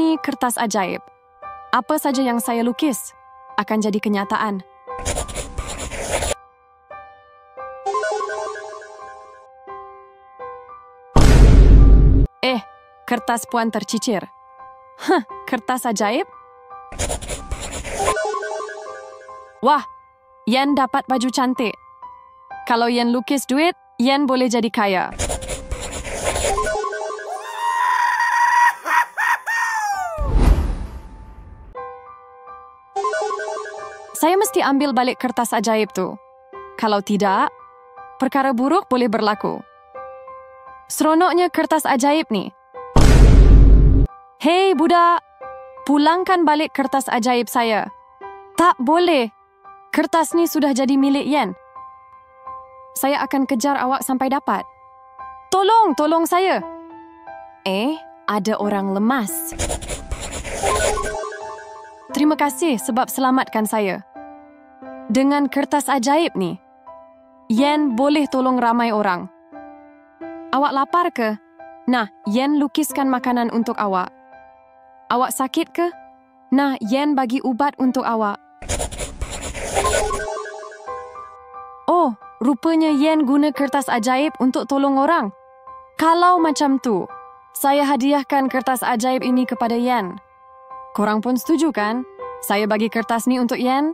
Ini kertas ajaib. Apa saja yang saya lukis akan jadi kenyataan. Kertas puan tercicir. Kertas ajaib? Wah, Yen dapat baju cantik. Kalau Yen lukis duit, Yen boleh jadi kaya. Saya mesti ambil balik kertas ajaib tu. Kalau tidak, perkara buruk boleh berlaku. Seronoknya kertas ajaib ni. Hei budak, pulangkan balik kertas ajaib saya. Tak boleh. Kertas ni sudah jadi milik Yen. Saya akan kejar awak sampai dapat. Tolong saya. Ada orang lemas. Terima kasih sebab selamatkan saya. Dengan kertas ajaib ni, Yen boleh tolong ramai orang. Awak lapar ke? Nah, Yen lukiskan makanan untuk awak. Awak sakit ke? Nah, Yen bagi ubat untuk awak. Oh, rupanya Yen guna kertas ajaib untuk tolong orang. Kalau macam tu, saya hadiahkan kertas ajaib ini kepada Yen. Korang pun setuju kan? Saya bagi kertas ni untuk Yen.